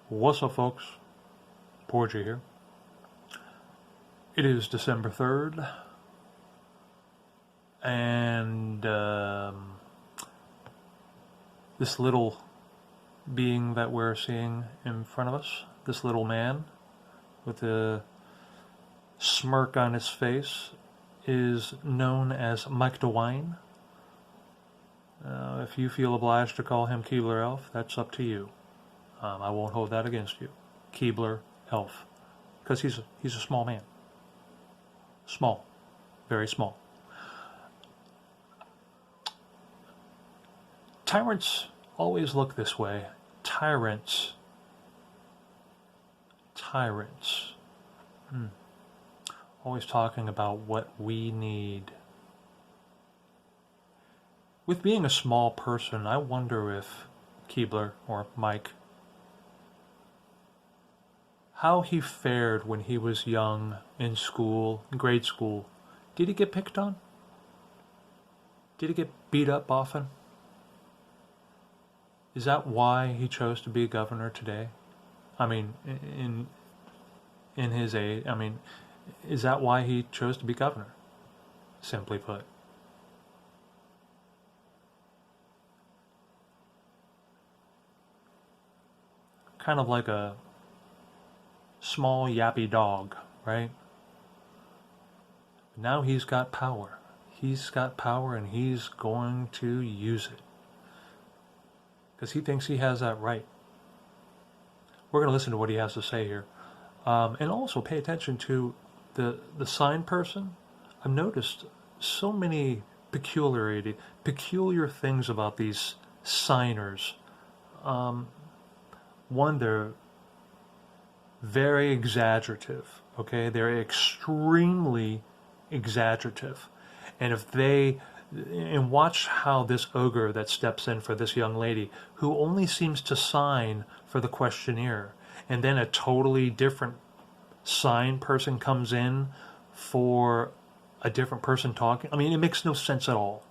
What's up, folks? Porgy here. It is December 3rd, and this little being that we're seeing in front of us, this little man with a smirk on his face, is known as Mike DeWine. If you feel obliged to call him Keebler Elf, that's up to you. I won't hold that against you. Keebler Elf. Because he's a small man. Small. Very small. Tyrants always look this way. Tyrants. Always talking about what we need. With being a small person, I wonder if Keebler, or Mike, how he fared when he was young in school, grade school. Did he get picked on? Did he get beat up often? Is that why he chose to be governor today? I mean, in his age, I mean, is that why he chose to be governor? Simply put. Kind of like a small yappy dog, right? Now he's got power. He's got power and he's going to use it. Because he thinks he has that right. We're going to listen to what he has to say here. And also pay attention to the sign person. I've noticed so many peculiar things about these signers. One, they're very exaggerative, okay? They're extremely exaggerative. And watch how this ogre that steps in for this young lady, who only seems to sign for the questionnaire, and then a totally different sign person comes in for a different person talking. I mean, it makes no sense at all.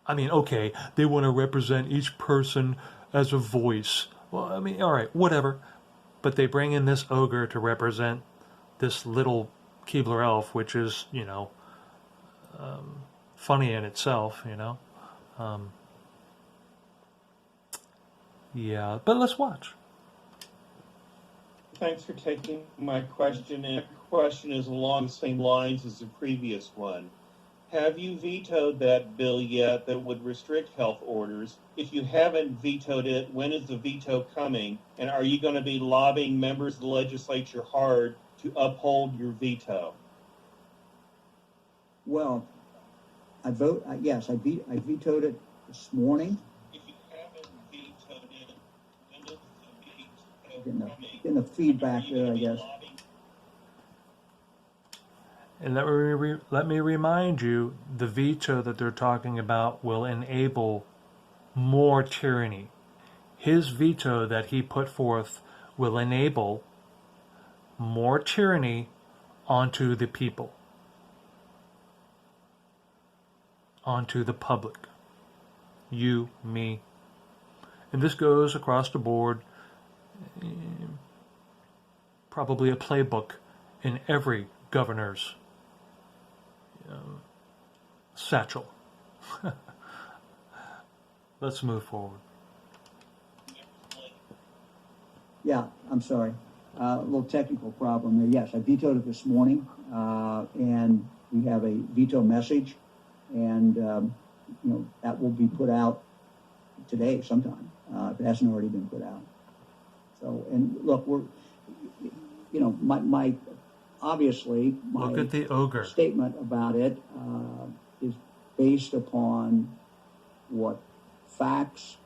I mean, okay, they want to represent each person as a voice. Well, I mean, all right, whatever. But they bring in this ogre to represent this little Keebler Elf, which is, funny in itself, Yeah, but let's watch. Thanks for taking my question. And my question is along the same lines as the previous one. Have you vetoed that bill yet that would restrict health orders? If you haven't vetoed it, when is the veto coming? And are you going to be lobbying members of the legislature hard to uphold your veto? Well, yes, I vetoed it this morning. If you haven't vetoed it, when is the veto coming? Getting the feedback there, I guess. And let me remind you, the veto that they're talking about will enable more tyranny. His veto that he put forth will enable more tyranny onto the people, onto the public. You, me. And this goes across the board, probably a playbook in every governor's satchel. Let's move forward. Yeah, I'm sorry. A little technical problem there. Yes, I vetoed it this morning, and we have a veto message, and that will be put out today sometime, if it hasn't already been put out. So, and look, we're, my obviously, my look at the ogre. Statement about it is based upon what facts,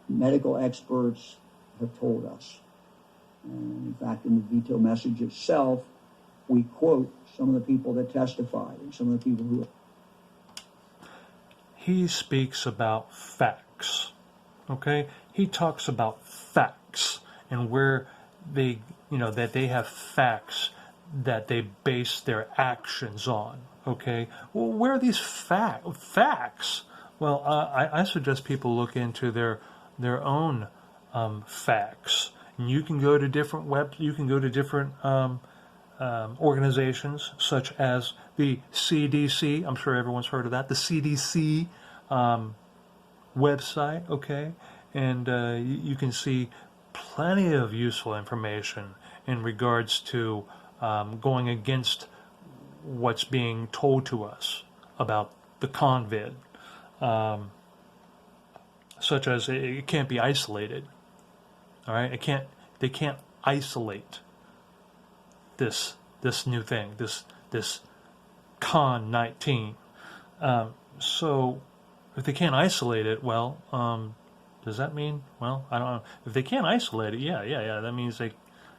medical experts have told us. And in fact, in the veto message itself, we quote some of the people that testified and some of the people who... He speaks about facts, okay? He talks about facts and where they, that they have facts that they base their actions on, okay? Well, where are these facts? Well, I suggest people look into their their own facts. And you can go to different organizations such as the CDC. I'm sure everyone's heard of that. The CDC website, okay? And you can see plenty of useful information in regards to going against what's being told to us about the convid, such as it can't be isolated. All right, they can't isolate this new thing, this con 19. So if they can't isolate it, well, does that mean? Well, I don't know. If they can't isolate it, yeah, that means they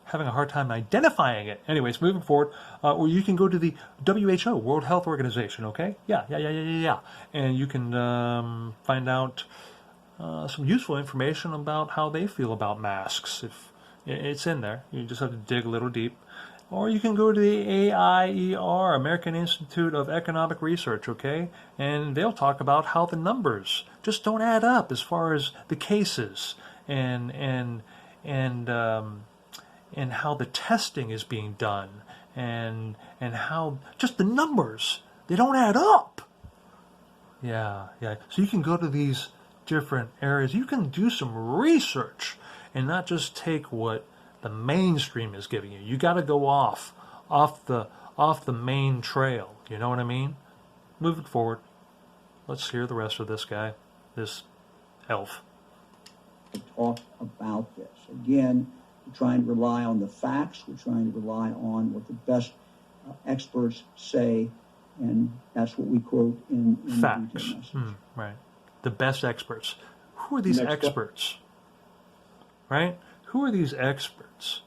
having a hard time identifying it. Anyways, moving forward, or you can go to the WHO, World Health Organization. Okay, yeah, and you can find out some useful information about how they feel about masks. If it's in there, you just have to dig a little deep. Or you can go to the AIER, American Institute of Economic Research, okay? And they'll talk about how the numbers just don't add up as far as the cases and how the testing is being done and how just the numbers, they don't add up. Yeah. So you can go to these different areas. You can do some research and not just take what the mainstream is giving you. You got to go off the main trail. You know what I mean? Moving forward, let's hear the rest of this guy, this elf. Talk about this again. We're trying to rely on the facts. We're trying to rely on what the best experts say, and that's what we quote in facts. The veto message. Right. The best experts. Who are these experts? Right? Who are these experts?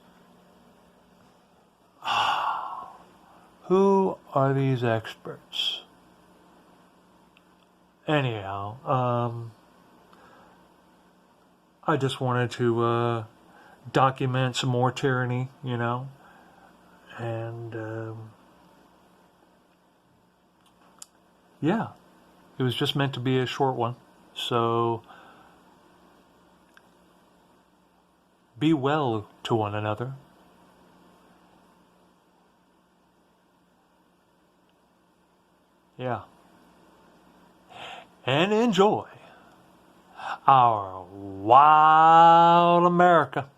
Who are these experts? Anyhow, I just wanted to document some more tyranny, you know, and yeah, it was just meant to be a short one. So be well to one another. Yeah. And enjoy our wild America.